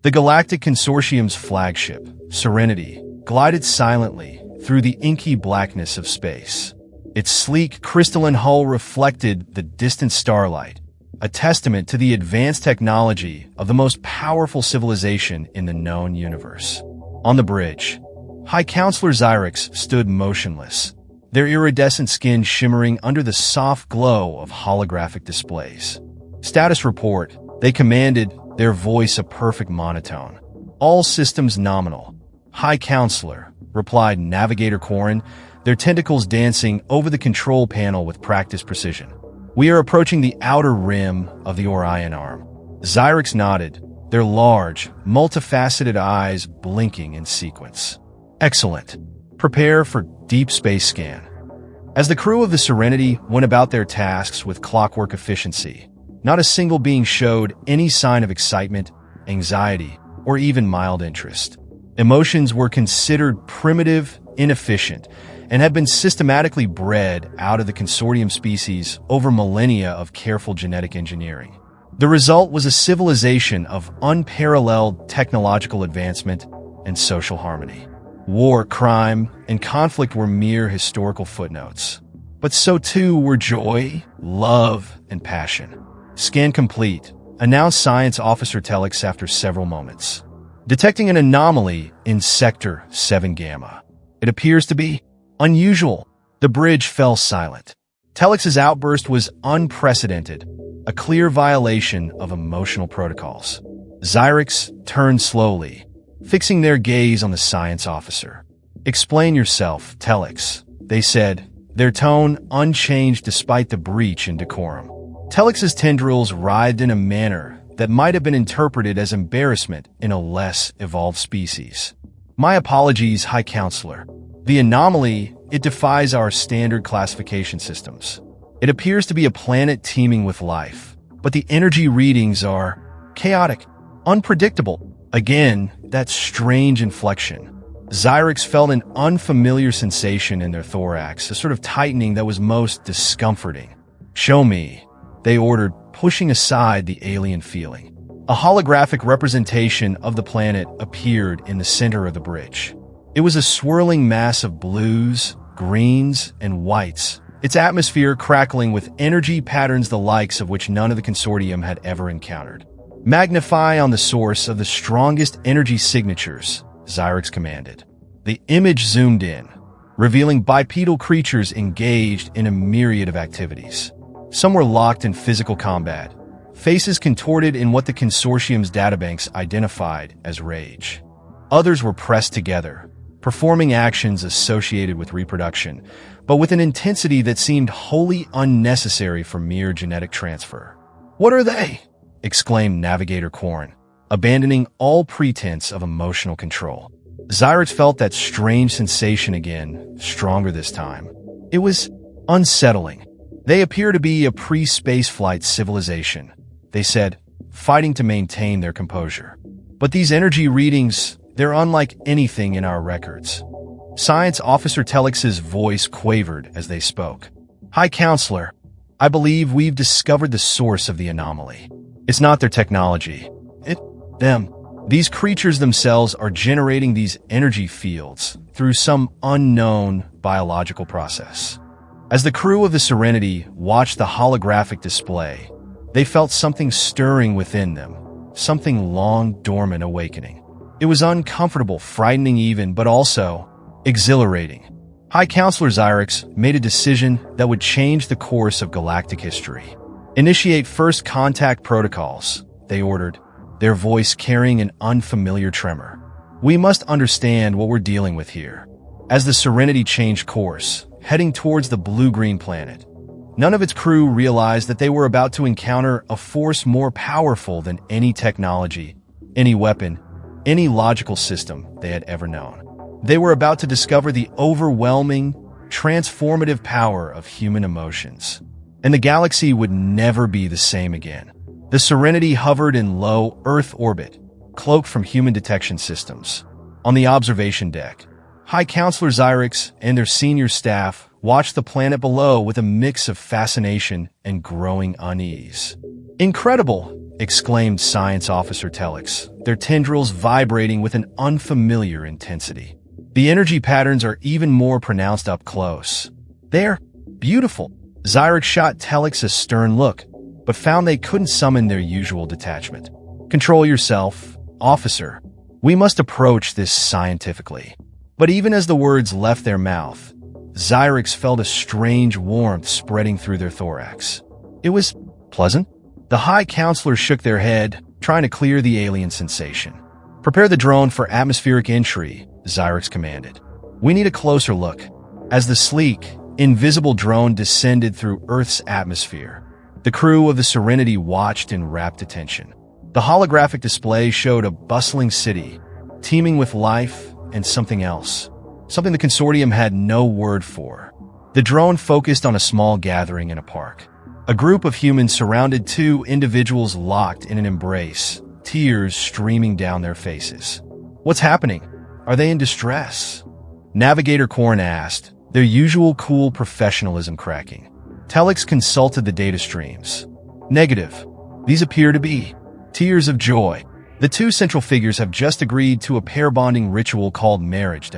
The Galactic Consortium's flagship, Serenity, glided silently through the inky blackness of space. Its sleek, crystalline hull reflected the distant starlight, a testament to the advanced technology of the most powerful civilization in the known universe. On the bridge, High Counselor Xyrix stood motionless, their iridescent skin shimmering under the soft glow of holographic displays. Status report, they commanded, their voice a perfect monotone. All systems nominal. High Counselor, replied Navigator Quarren, their tentacles dancing over the control panel with practiced precision. We are approaching the outer rim of the Orion Arm. Xyrix nodded, their large, multifaceted eyes blinking in sequence. Excellent. Prepare for deep space scan. As the crew of the Serenity went about their tasks with clockwork efficiency, not a single being showed any sign of excitement, anxiety, or even mild interest. Emotions were considered primitive, inefficient, and had been systematically bred out of the consortium species over millennia of careful genetic engineering. The result was a civilization of unparalleled technological advancement and social harmony. War, crime, and conflict were mere historical footnotes. But so too were joy, love, and passion. Scan complete, announced Science Officer Telix after several moments. Detecting an anomaly in Sector 7 Gamma. It appears to be unusual. The bridge fell silent. Telix's outburst was unprecedented, a clear violation of emotional protocols. Xyrix turned slowly, fixing their gaze on the science officer. Explain yourself, Telix, they said, their tone unchanged despite the breach in decorum. Telix's tendrils writhed in a manner that might have been interpreted as embarrassment in a less evolved species. My apologies, High Counselor. The anomaly, it defies our standard classification systems. It appears to be a planet teeming with life, but the energy readings are chaotic, unpredictable. Again, that strange inflection. Xyrix felt an unfamiliar sensation in their thorax, a sort of tightening that was most discomforting. Show me, they ordered, pushing aside the alien feeling. A holographic representation of the planet appeared in the center of the bridge. It was a swirling mass of blues, greens, and whites, its atmosphere crackling with energy patterns the likes of which none of the consortium had ever encountered. Magnify on the source of the strongest energy signatures, Xyrix commanded. The image zoomed in, revealing bipedal creatures engaged in a myriad of activities. Some were locked in physical combat, faces contorted in what the consortium's databanks identified as rage. Others were pressed together, performing actions associated with reproduction, but with an intensity that seemed wholly unnecessary for mere genetic transfer. What are they? Exclaimed Navigator Quarren, abandoning all pretense of emotional control. Xyrix felt that strange sensation again, stronger this time. It was unsettling. They appear to be a pre-spaceflight civilization, they said, fighting to maintain their composure. But these energy readings, they're unlike anything in our records. Science Officer Telix's voice quavered as they spoke. High Counselor, I believe we've discovered the source of the anomaly. It's not their technology. Them. These creatures themselves are generating these energy fields through some unknown biological process. As the crew of the Serenity watched the holographic display, they felt something stirring within them, something long dormant awakening. It was uncomfortable, frightening even, but also exhilarating. High Counselor Xyrix made a decision that would change the course of galactic history. Initiate first contact protocols, they ordered, their voice carrying an unfamiliar tremor. We must understand what we're dealing with here. As the Serenity changed course, heading towards the blue-green planet, none of its crew realized that they were about to encounter a force more powerful than any technology, any weapon, any logical system they had ever known. They were about to discover the overwhelming, transformative power of human emotions. And the galaxy would never be the same again. The Serenity hovered in low Earth orbit, cloaked from human detection systems. On the observation deck, High Counselor Xyrix and their senior staff watched the planet below with a mix of fascination and growing unease. Incredible, exclaimed Science Officer Telix, their tendrils vibrating with an unfamiliar intensity. The energy patterns are even more pronounced up close. They're beautiful. Zyrex shot Telix a stern look, but found they couldn't summon their usual detachment. Control yourself, officer. We must approach this scientifically. But even as the words left their mouth, Zyrex felt a strange warmth spreading through their thorax. It was pleasant. The High Counselor shook their head, trying to clear the alien sensation. Prepare the drone for atmospheric entry, Zyrex commanded. We need a closer look. As the sleek, invisible drone descended through Earth's atmosphere, the crew of the Serenity watched in rapt attention. The holographic display showed a bustling city, teeming with life and something else, something the consortium had no word for. The drone focused on a small gathering in a park. A group of humans surrounded two individuals locked in an embrace, tears streaming down their faces. What's happening? Are they in distress? Navigator Korn asked, their usual cool professionalism cracking. Telix consulted the data streams. Negative. These appear to be tears of joy. The two central figures have just agreed to a pair-bonding ritual called marriage.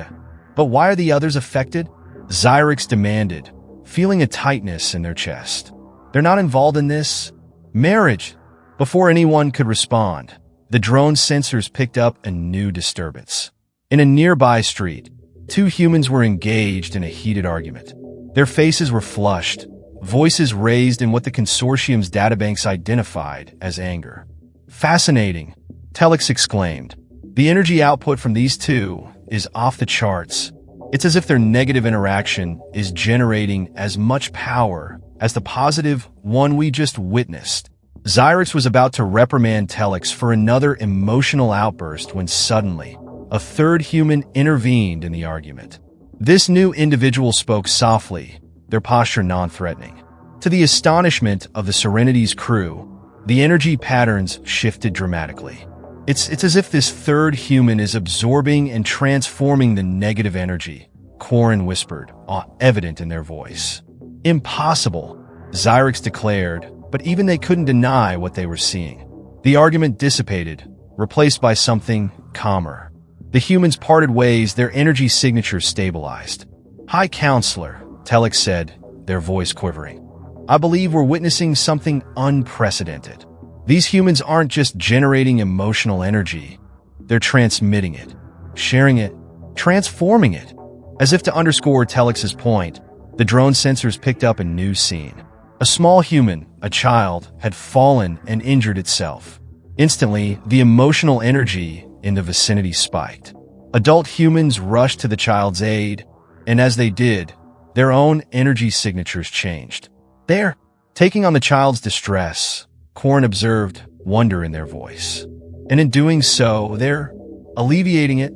But why are the others affected? Zyrex demanded, feeling a tightness in their chest. They're not involved in this marriage. Before anyone could respond, the drone sensors picked up a new disturbance. In a nearby street, two humans were engaged in a heated argument. Their faces were flushed, voices raised in what the consortium's databanks identified as anger. Fascinating, Telix exclaimed. The energy output from these two is off the charts. It's as if their negative interaction is generating as much power as the positive one we just witnessed. Zyrex was about to reprimand Telix for another emotional outburst when suddenly, a third human intervened in the argument. This new individual spoke softly, their posture non-threatening. To the astonishment of the Serenity's crew, the energy patterns shifted dramatically. It's as if this third human is absorbing and transforming the negative energy, Korn whispered, evident in their voice. Impossible, Zyrex declared, but even they couldn't deny what they were seeing. The argument dissipated, replaced by something calmer. The humans parted ways, their energy signatures stabilized. High Counselor, Telix said, their voice quivering. I believe we're witnessing something unprecedented. These humans aren't just generating emotional energy. They're transmitting it, sharing it, transforming it. As if to underscore Telix's point, the drone sensors picked up a new scene. A small human, a child, had fallen and injured itself. Instantly, the emotional energy in the vicinity spiked. Adult humans rushed to the child's aid, and as they did, their own energy signatures changed. They're taking on the child's distress, Korn observed, wonder in their voice. And in doing so, they're alleviating it.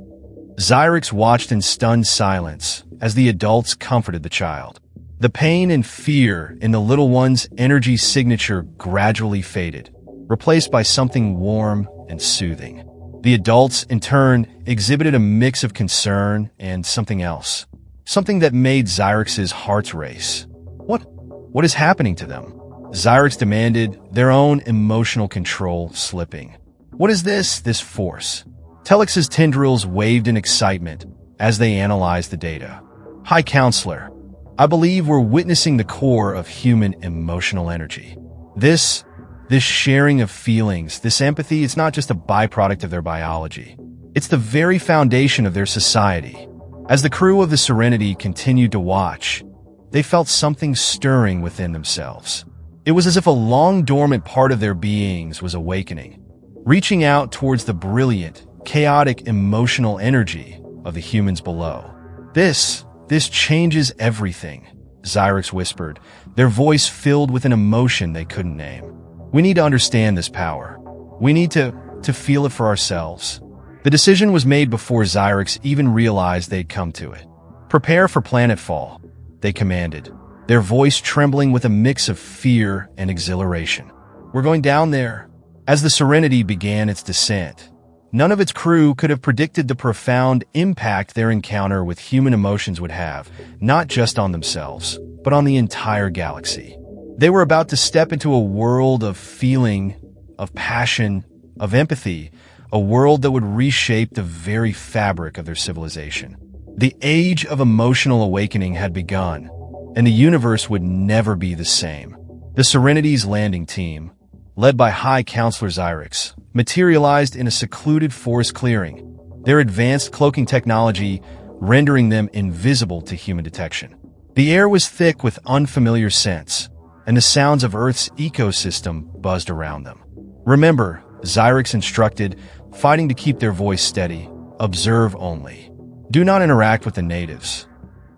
Zyrex watched in stunned silence as the adults comforted the child. The pain and fear in the little one's energy signature gradually faded, replaced by something warm and soothing. The adults, in turn, exhibited a mix of concern and something else, something that made Zyrex's heart race. What is happening to them? Zyrex demanded, their own emotional control slipping. What is this force? Telix's tendrils waved in excitement as they analyzed the data. High Counselor, I believe we're witnessing the core of human emotional energy. This sharing of feelings, this empathy, it's not just a byproduct of their biology. It's the very foundation of their society. As the crew of the Serenity continued to watch, they felt something stirring within themselves. It was as if a long-dormant part of their beings was awakening, reaching out towards the brilliant, chaotic emotional energy of the humans below. This changes everything, Zyrex whispered, their voice filled with an emotion they couldn't name. We need to understand this power. We need to feel it for ourselves. The decision was made before Zyrex even realized they'd come to it. Prepare for planetfall, they commanded, their voice trembling with a mix of fear and exhilaration. We're going down there. As the Serenity began its descent, none of its crew could have predicted the profound impact their encounter with human emotions would have, not just on themselves, but on the entire galaxy. They were about to step into a world of feeling, of passion, of empathy, a world that would reshape the very fabric of their civilization. The age of emotional awakening had begun, and the universe would never be the same. The Serenity's landing team, led by High Counselor Xyrix, materialized in a secluded forest clearing, their advanced cloaking technology rendering them invisible to human detection. The air was thick with unfamiliar scents, and the sounds of Earth's ecosystem buzzed around them. Remember, Xyrix instructed, fighting to keep their voice steady, observe only. Do not interact with the natives.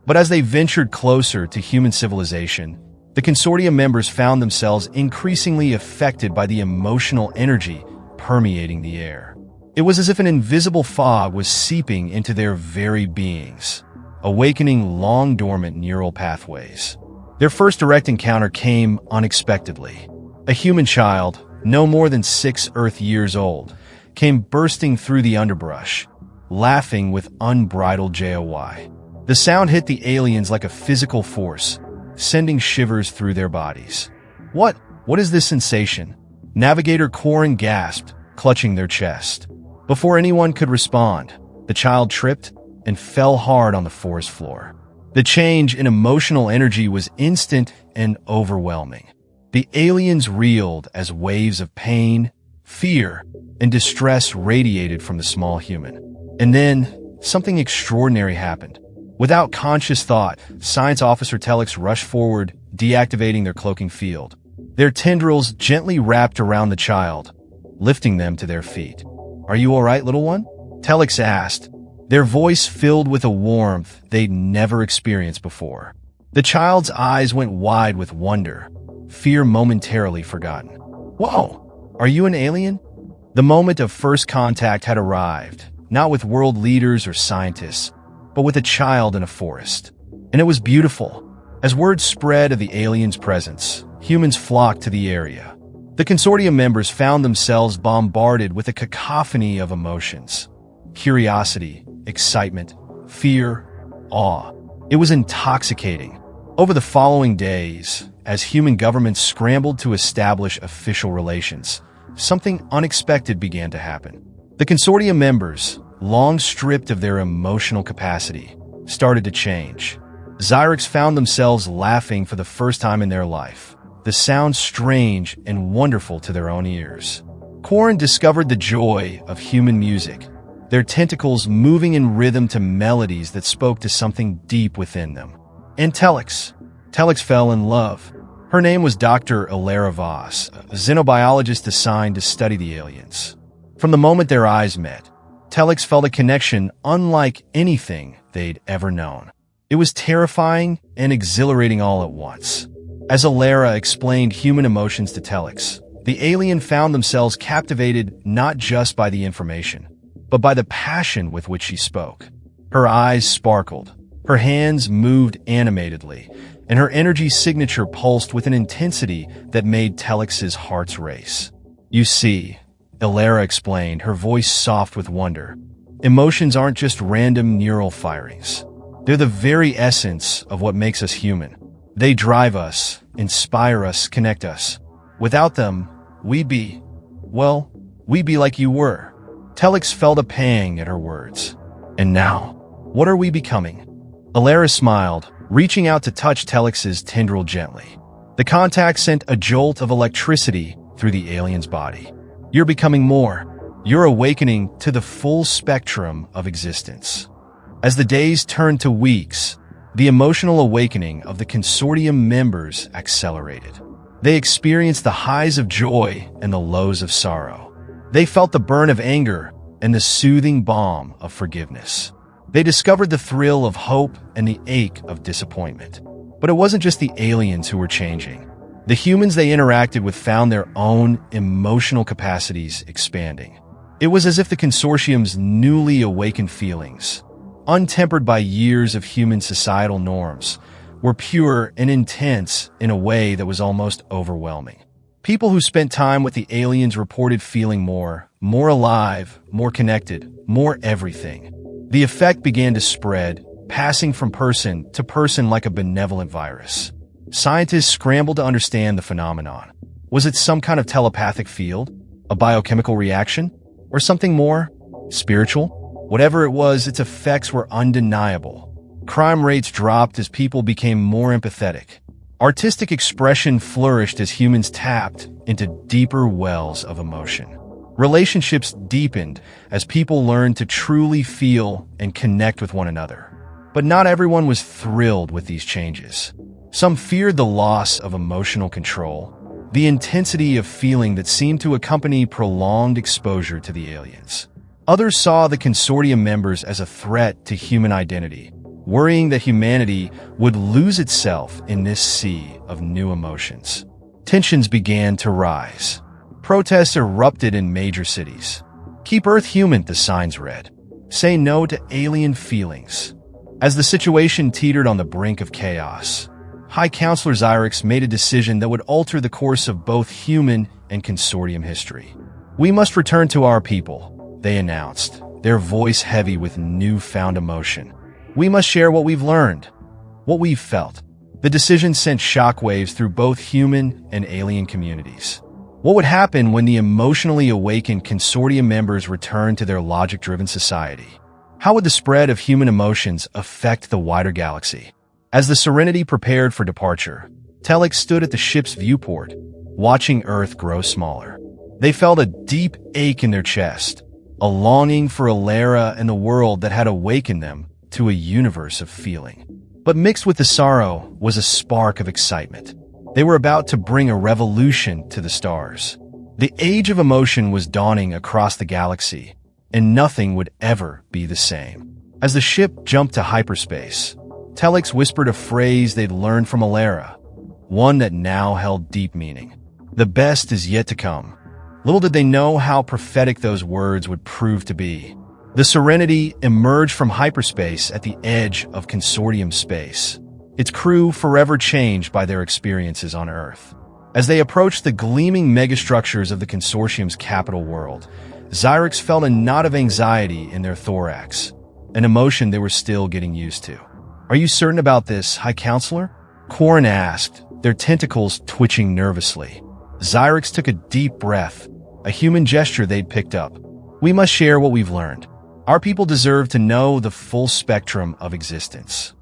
But as they ventured closer to human civilization, the consortium members found themselves increasingly affected by the emotional energy permeating the air. It was as if an invisible fog was seeping into their very beings, awakening long-dormant neural pathways. Their first direct encounter came unexpectedly. A human child, no more than 6 Earth years old, came bursting through the underbrush, laughing with unbridled joy. The sound hit the aliens like a physical force, sending shivers through their bodies. What is this sensation? Navigator Corin gasped, clutching their chest. Before anyone could respond, the child tripped and fell hard on the forest floor. The change in emotional energy was instant and overwhelming. The aliens reeled as waves of pain, fear, and distress radiated from the small human. And then, something extraordinary happened. Without conscious thought, Science Officer Telix rushed forward, deactivating their cloaking field. Their tendrils gently wrapped around the child, lifting them to their feet. "Are you all right, little one?" Telix asked, their voice filled with a warmth they'd never experienced before. The child's eyes went wide with wonder, fear momentarily forgotten. "Whoa! Are you an alien?" The moment of first contact had arrived, not with world leaders or scientists, but with a child in a forest. And it was beautiful. As word spread of the aliens' presence, humans flocked to the area. The consortium members found themselves bombarded with a cacophony of emotions. Curiosity, excitement, fear, awe. It was intoxicating. Over the following days, as human governments scrambled to establish official relations, something unexpected began to happen. The consortium members, long stripped of their emotional capacity, started to change. Xyrix found themselves laughing for the first time in their life, the sound strange and wonderful to their own ears. Corin discovered the joy of human music, their tentacles moving in rhythm to melodies that spoke to something deep within them. And Telix fell in love. Her name was Dr. Alara Voss, a xenobiologist assigned to study the aliens. From the moment their eyes met, Telix felt a connection unlike anything they'd ever known. It was terrifying and exhilarating all at once. As Alara explained human emotions to Telix, the alien found themselves captivated not just by the information, but by the passion with which she spoke. Her eyes sparkled, her hands moved animatedly, and her energy signature pulsed with an intensity that made Telix's hearts race. "You see," Alara explained, her voice soft with wonder, "emotions aren't just random neural firings. They're the very essence of what makes us human. They drive us, inspire us, connect us. Without them, we'd be like you were." Telix felt a pang at her words. "And now, what are we becoming?" Alara smiled, reaching out to touch Telix's tendril gently. The contact sent a jolt of electricity through the alien's body. "You're becoming more. You're awakening to the full spectrum of existence." As the days turned to weeks, the emotional awakening of the consortium members accelerated. They experienced the highs of joy and the lows of sorrow. They felt the burn of anger and the soothing balm of forgiveness. They discovered the thrill of hope and the ache of disappointment. But it wasn't just the aliens who were changing. The humans they interacted with found their own emotional capacities expanding. It was as if the consortium's newly awakened feelings, untempered by years of human societal norms, were pure and intense in a way that was almost overwhelming. People who spent time with the aliens reported feeling more alive, more connected, more everything. The effect began to spread, passing from person to person like a benevolent virus. Scientists scrambled to understand the phenomenon. Was it some kind of telepathic field? A biochemical reaction? Or something more spiritual? Whatever it was, its effects were undeniable. Crime rates dropped as people became more empathetic. Artistic expression flourished as humans tapped into deeper wells of emotion. Relationships deepened as people learned to truly feel and connect with one another. But not everyone was thrilled with these changes. Some feared the loss of emotional control, the intensity of feeling that seemed to accompany prolonged exposure to the aliens. Others saw the consortium members as a threat to human identity, worrying that humanity would lose itself in this sea of new emotions. Tensions began to rise. Protests erupted in major cities. Keep Earth human, the signs read. Say no to alien feelings. As the situation teetered on the brink of chaos, High Counselor Xyrix made a decision that would alter the course of both human and consortium history. We must return to our people, they announced, their voice heavy with newfound emotion. We must share what we've learned, what we've felt. The decision sent shockwaves through both human and alien communities. What would happen when the emotionally awakened consortium members returned to their logic-driven society? How would the spread of human emotions affect the wider galaxy? As the Serenity prepared for departure, Telek stood at the ship's viewport, watching Earth grow smaller. They felt a deep ache in their chest, a longing for Alara and the world that had awakened them to a universe of feeling. But mixed with the sorrow was a spark of excitement. They were about to bring a revolution to the stars. The age of emotion was dawning across the galaxy, and nothing would ever be the same. As the ship jumped to hyperspace, Telex whispered a phrase they'd learned from Alara, one that now held deep meaning. The best is yet to come. Little did they know how prophetic those words would prove to be. The Serenity emerged from hyperspace at the edge of consortium space, its crew forever changed by their experiences on Earth. As they approached the gleaming megastructures of the consortium's capital world, Xyrix felt a knot of anxiety in their thorax, an emotion they were still getting used to. Are you certain about this, High Counselor? Quarren asked, their tentacles twitching nervously. Xyrix took a deep breath, a human gesture they'd picked up. We must share what we've learned. Our people deserve to know the full spectrum of existence.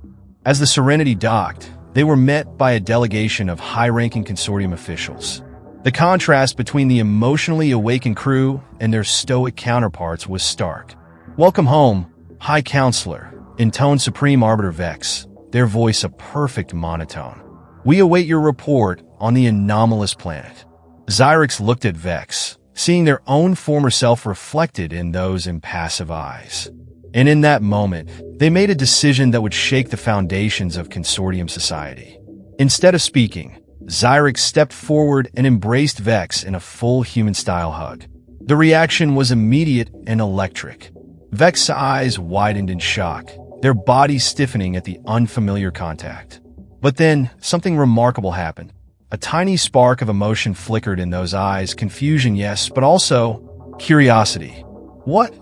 As the Serenity docked, they were met by a delegation of high-ranking consortium officials. The contrast between the emotionally awakened crew and their stoic counterparts was stark. Welcome home, High Counselor, intoned Supreme Arbiter Vex, their voice a perfect monotone. We await your report on the anomalous planet. Xyrix looked at Vex, seeing their own former self reflected in those impassive eyes. And in that moment, they made a decision that would shake the foundations of consortium society. Instead of speaking, Xyrix stepped forward and embraced Vex in a full human-style hug. The reaction was immediate and electric. Vex's eyes widened in shock, their bodies stiffening at the unfamiliar contact. But then, something remarkable happened. A tiny spark of emotion flickered in those eyes, confusion, yes, but also curiosity. What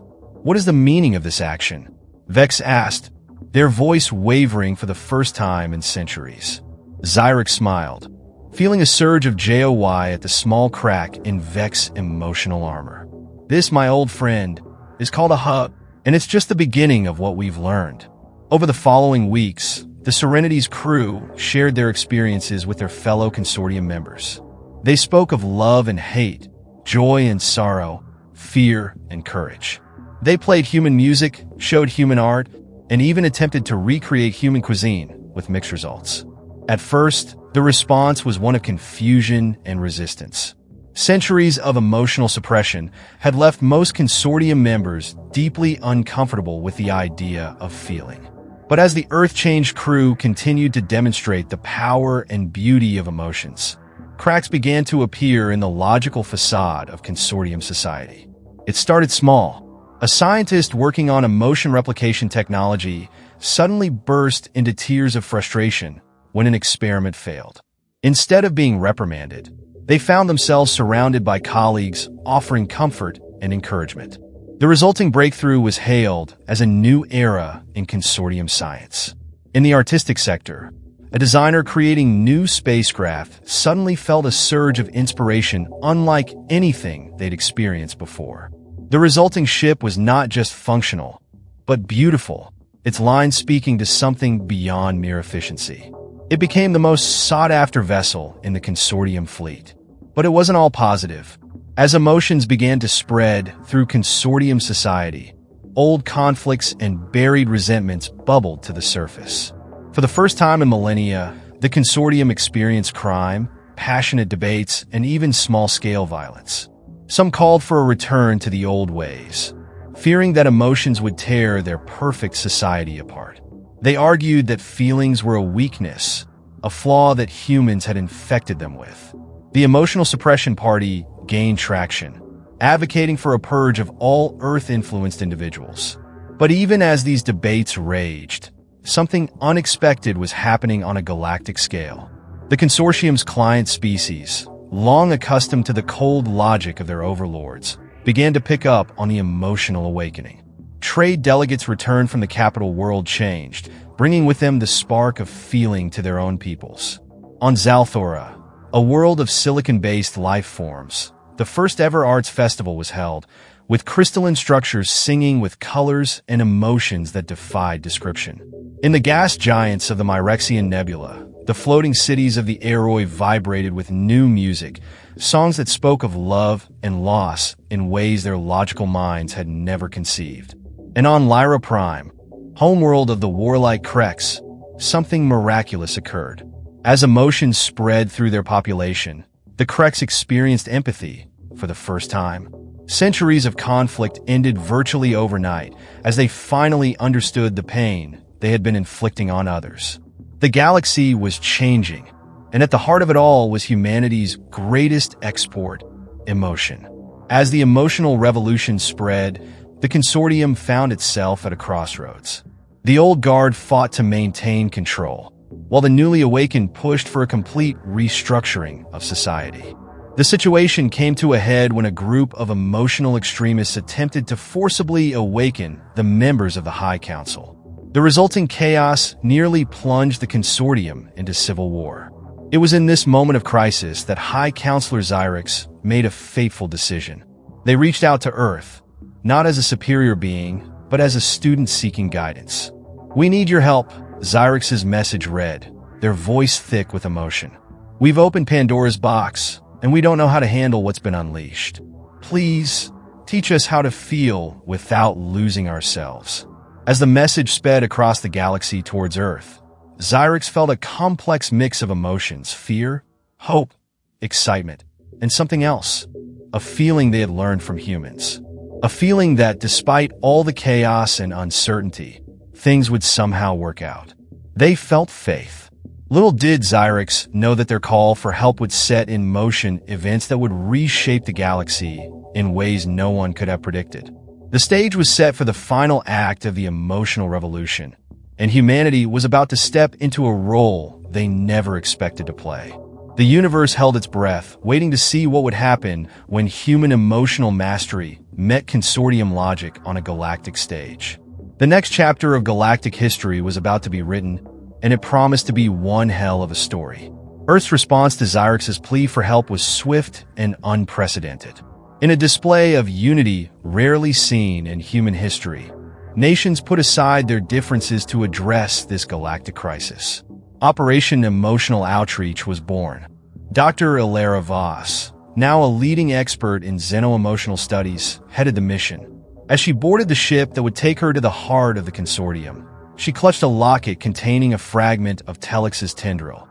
is the meaning of this action? Vex asked, their voice wavering for the first time in centuries. Xyrix smiled, feeling a surge of joy at the small crack in Vex's emotional armor. This, my old friend, is called a hug, and it's just the beginning of what we've learned. Over the following weeks, the Serenity's crew shared their experiences with their fellow consortium members. They spoke of love and hate, joy and sorrow, fear and courage. They played human music, showed human art, and even attempted to recreate human cuisine with mixed results. At first, the response was one of confusion and resistance. Centuries of emotional suppression had left most consortium members deeply uncomfortable with the idea of feeling. But as the Earth-changed crew continued to demonstrate the power and beauty of emotions, cracks began to appear in the logical facade of consortium society. It started small. A scientist working on emotion replication technology suddenly burst into tears of frustration when an experiment failed. Instead of being reprimanded, they found themselves surrounded by colleagues offering comfort and encouragement. The resulting breakthrough was hailed as a new era in consortium science. In the artistic sector, A designer creating new spacecraft suddenly felt a surge of inspiration unlike anything they'd experienced before. The resulting ship was not just functional, but beautiful, its lines speaking to something beyond mere efficiency. It became the most sought-after vessel in the consortium fleet. But it wasn't all positive. As emotions began to spread through consortium society, old conflicts and buried resentments bubbled to the surface. For the first time in millennia, the consortium experienced crime, passionate debates, and even small-scale violence. Some called for a return to the old ways, fearing that emotions would tear their perfect society apart. They argued that feelings were a weakness, a flaw that humans had infected them with. The Emotional Suppression Party gained traction, advocating for a purge of all Earth-influenced individuals. But even as these debates raged, something unexpected was happening on a galactic scale. The consortium's client species, long accustomed to the cold logic of their overlords, began to pick up on the emotional awakening. Trade delegates returned from the capital world changed, bringing with them the spark of feeling to their own peoples. On Zalthora, a world of silicon-based life forms, the first ever arts festival was held, with crystalline structures singing with colors and emotions that defied description. In the gas giants of the Myrexian Nebula, the floating cities of the Aeroi vibrated with new music, songs that spoke of love and loss in ways their logical minds had never conceived. And on Lyra Prime, homeworld of the warlike Krex, something miraculous occurred. As emotions spread through their population, the Krex experienced empathy for the first time. Centuries of conflict ended virtually overnight as they finally understood the pain they had been inflicting on others. The galaxy was changing, and at the heart of it all was humanity's greatest export, emotion. As the emotional revolution spread, the consortium found itself at a crossroads. The old guard fought to maintain control, while the newly awakened pushed for a complete restructuring of society. The situation came to a head when a group of emotional extremists attempted to forcibly awaken the members of the High Council. The resulting chaos nearly plunged the consortium into civil war. It was in this moment of crisis that High Counselor Xyrix made a fateful decision. They reached out to Earth, not as a superior being, but as a student seeking guidance. "We need your help," Xyrix's message read, their voice thick with emotion. "We've opened Pandora's box, and we don't know how to handle what's been unleashed. Please, teach us how to feel without losing ourselves." As the message sped across the galaxy towards Earth, Xyrix felt a complex mix of emotions: fear, hope, excitement, and something else. A feeling they had learned from humans. A feeling that, despite all the chaos and uncertainty, things would somehow work out. They felt faith. Little did Xyrix know that their call for help would set in motion events that would reshape the galaxy in ways no one could have predicted. The stage was set for the final act of the emotional revolution, and humanity was about to step into a role they never expected to play. The universe held its breath, waiting to see what would happen when human emotional mastery met consortium logic on a galactic stage. The next chapter of galactic history was about to be written, and it promised to be one hell of a story. Earth's response to Xyrix's plea for help was swift and unprecedented. In a display of unity rarely seen in human history, nations put aside their differences to address this galactic crisis. Operation Emotional Outreach was born. Dr. Ilara Voss, now a leading expert in xeno-emotional studies, headed the mission. As she boarded the ship that would take her to the heart of the consortium, she clutched a locket containing a fragment of Telex's tendril,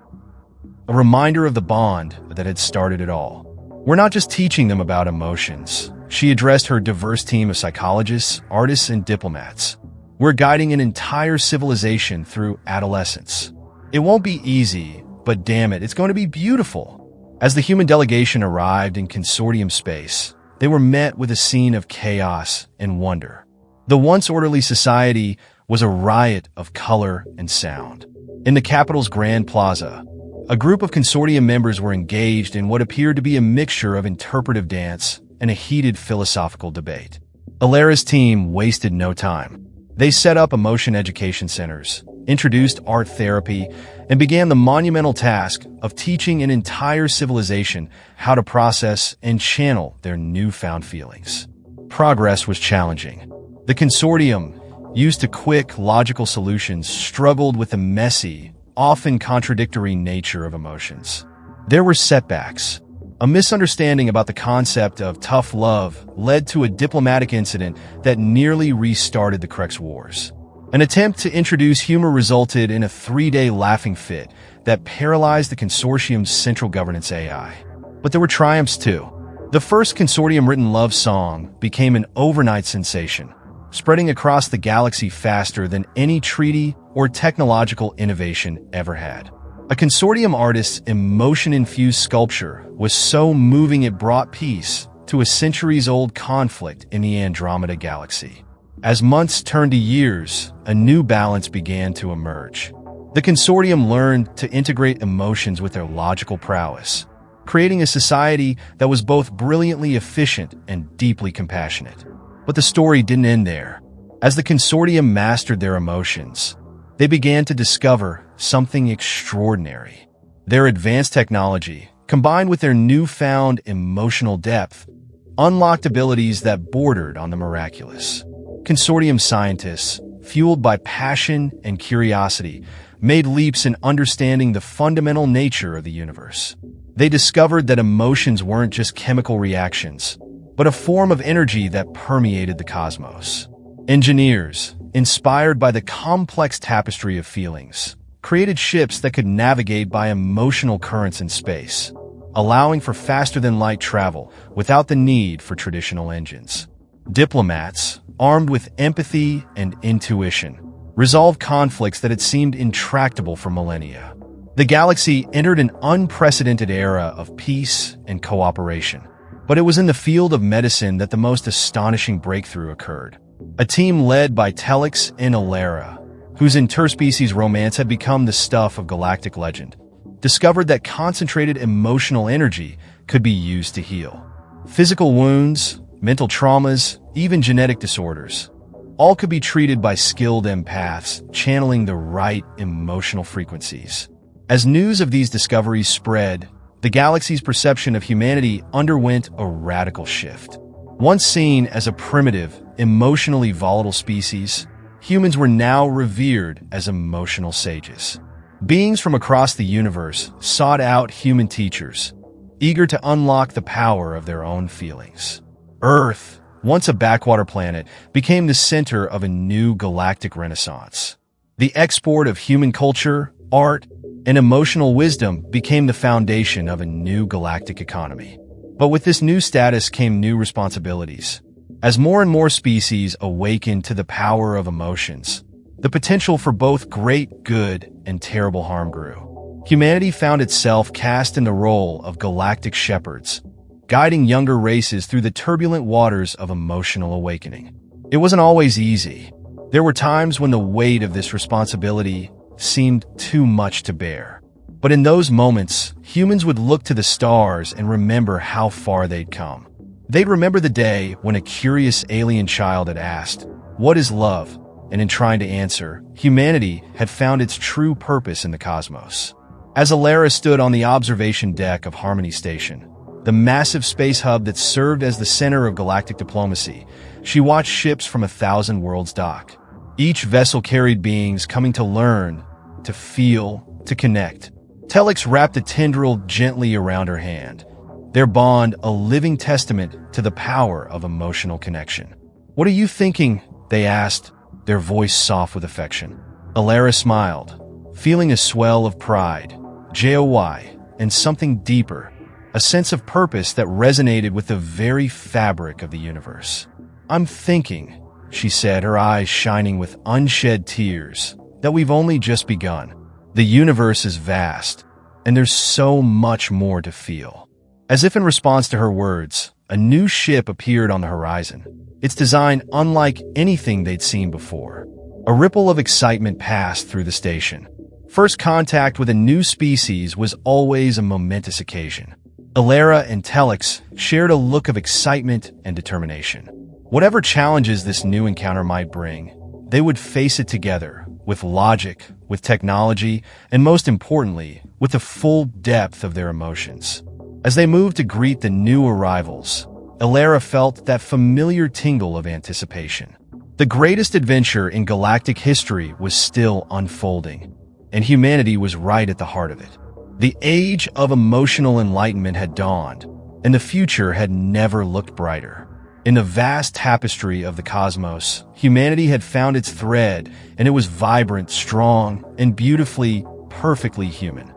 a reminder of the bond that had started it all. "We're not just teaching them about emotions," she addressed her diverse team of psychologists, artists, and diplomats. "We're guiding an entire civilization through adolescence. It won't be easy, but damn it, it's going to be beautiful." As the human delegation arrived in consortium space, they were met with a scene of chaos and wonder. The once orderly society was a riot of color and sound. In the capital's Grand Plaza, a group of consortium members were engaged in what appeared to be a mixture of interpretive dance and a heated philosophical debate. Ilara's team wasted no time. They set up emotion education centers, introduced art therapy, and began the monumental task of teaching an entire civilization how to process and channel their newfound feelings. Progress was challenging. The consortium, used to quick, logical solutions, struggled with the messy, often contradictory nature of emotions. There were setbacks. A misunderstanding about the concept of tough love led to a diplomatic incident that nearly restarted the Krex Wars. An attempt to introduce humor resulted in a 3-day laughing fit that paralyzed the consortium's central governance AI. But there were triumphs too. The first consortium-written love song became an overnight sensation, spreading across the galaxy faster than any treaty or technological innovation ever had. A consortium artist's emotion-infused sculpture was so moving it brought peace to a centuries-old conflict in the Andromeda galaxy. As months turned to years, a new balance began to emerge. The consortium learned to integrate emotions with their logical prowess, creating a society that was both brilliantly efficient and deeply compassionate. But the story didn't end there. As the consortium mastered their emotions, they began to discover something extraordinary. Their advanced technology, combined with their newfound emotional depth, unlocked abilities that bordered on the miraculous. Consortium scientists, fueled by passion and curiosity, made leaps in understanding the fundamental nature of the universe. They discovered that emotions weren't just chemical reactions, but a form of energy that permeated the cosmos. Engineers, inspired by the complex tapestry of feelings, created ships that could navigate by emotional currents in space, allowing for faster-than-light travel without the need for traditional engines. Diplomats, armed with empathy and intuition, resolved conflicts that had seemed intractable for millennia. The galaxy entered an unprecedented era of peace and cooperation. But it was in the field of medicine that the most astonishing breakthrough occurred. A team led by Telix and Alara, whose interspecies romance had become the stuff of galactic legend, discovered that concentrated emotional energy could be used to heal. Physical wounds, mental traumas, even genetic disorders, all could be treated by skilled empaths, channeling the right emotional frequencies. As news of these discoveries spread, the galaxy's perception of humanity underwent a radical shift. Once seen as a primitive, emotionally volatile species, humans were now revered as emotional sages. Beings from across the universe sought out human teachers, eager to unlock the power of their own feelings. Earth, once a backwater planet, became the center of a new galactic renaissance. The export of human culture, art, and emotional wisdom became the foundation of a new galactic economy. But with this new status came new responsibilities. As more and more species awakened to the power of emotions, the potential for both great good and terrible harm grew. Humanity found itself cast in the role of galactic shepherds, guiding younger races through the turbulent waters of emotional awakening. It wasn't always easy. There were times when the weight of this responsibility seemed too much to bear. But in those moments, humans would look to the stars and remember how far they'd come. They'd remember the day when a curious alien child had asked, "What is love?" And in trying to answer, humanity had found its true purpose in the cosmos. As Alara stood on the observation deck of Harmony Station, the massive space hub that served as the center of galactic diplomacy, she watched ships from 1,000 worlds dock. Each vessel carried beings coming to learn, to feel, to connect. Telix wrapped a tendril gently around her hand, their bond a living testament to the power of emotional connection. "What are you thinking?" they asked, their voice soft with affection. Alara smiled, feeling a swell of pride, joy, and something deeper, a sense of purpose that resonated with the very fabric of the universe. "I'm thinking," she said, her eyes shining with unshed tears, "that we've only just begun. The universe is vast, and there's so much more to feel." As if in response to her words, a new ship appeared on the horizon, its design unlike anything they'd seen before. A ripple of excitement passed through the station. First contact with a new species was always a momentous occasion. Alara and Telix shared a look of excitement and determination. Whatever challenges this new encounter might bring, they would face it together, with logic, with technology, and most importantly, with the full depth of their emotions. As they moved to greet the new arrivals, Elara felt that familiar tingle of anticipation. The greatest adventure in galactic history was still unfolding, and humanity was right at the heart of it. The age of emotional enlightenment had dawned, and the future had never looked brighter. In the vast tapestry of the cosmos, humanity had found its thread, and it was vibrant, strong, and beautifully, perfectly human.